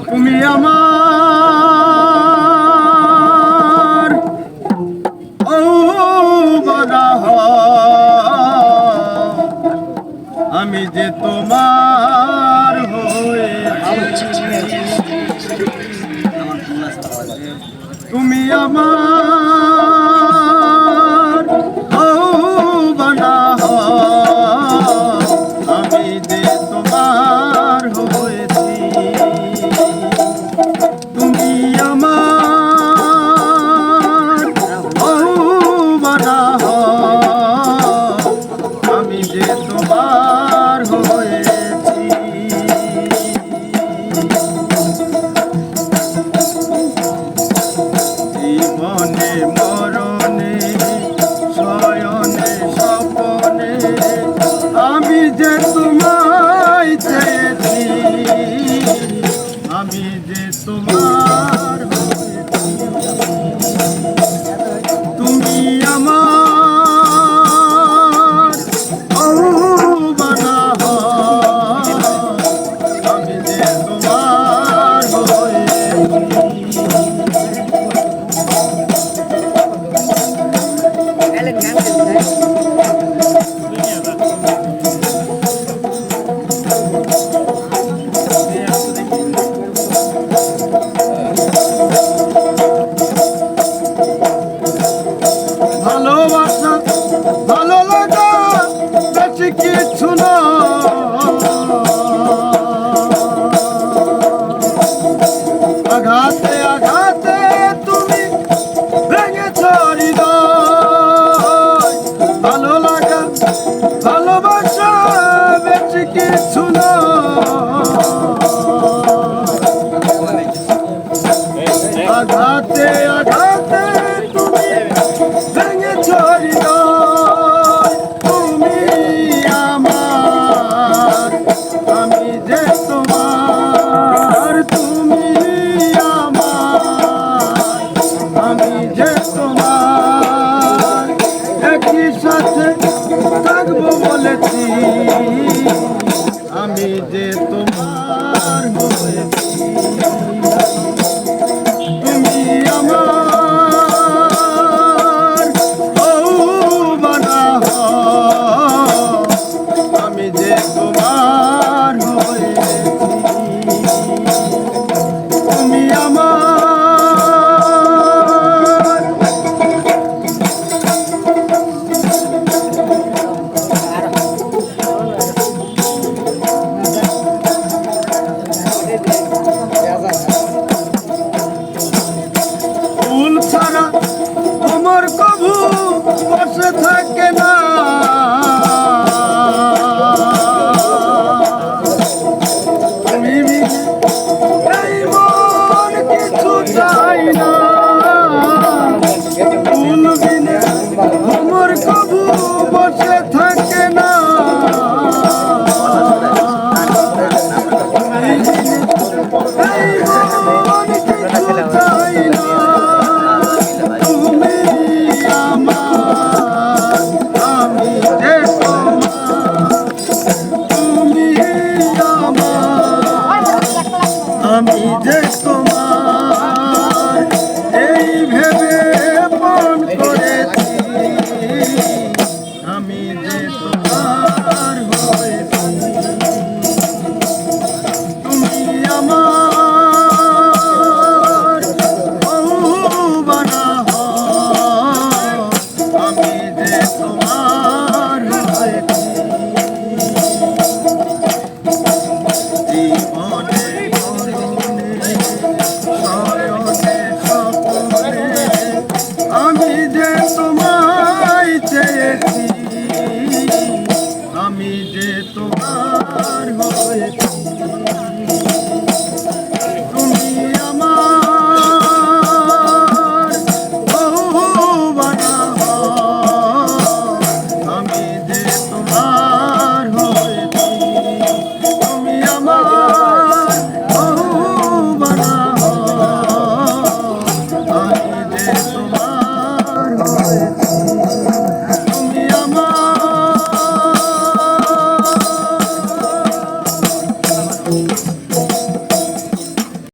তুমি আমার ও বানাহ আমি যে তোমার হয়েছি তুমি আমার ও বানাহ আমি যে তোমার হয়েছি তুমি আমার ও বানাহ আমি যে তোমার হয়েছি জীবনে মরণে শয়নে স্বপনে আমি যে তোমায় চেয়েছি আমি যে তোমার তুমি আমার ও বানাহ আমি যে তোমার ভালোবাসা ভালো লাগা বেশি কিছু না আঘাতে আঘাতে তুমি ভেঙেছ হৃদয় ভালো লাগা ভালোবাসা বেশি কিছু না আঘাতে আঘাতে তুমি ভেঙেছ হৃদয় তুমি আমার আমি যে তোমার তুমি আমার আমি যে তোমার একই সাথে থাকবো বলেছি আমি যে তোমার হয়েছি তুমি আমার ও বানাহ আমি যে তোমার হয়েছি তুমি আমার ফুল ছাড়া তোমার কভু বসে থাকে না তুমি এই মন কিছু চাই না ফুল বিনে তোমার কভু বসে থাকে না এই মন কিছু চাই না তুমি আমার আমি যে তোমার তুমি আমার আমি যে তোমার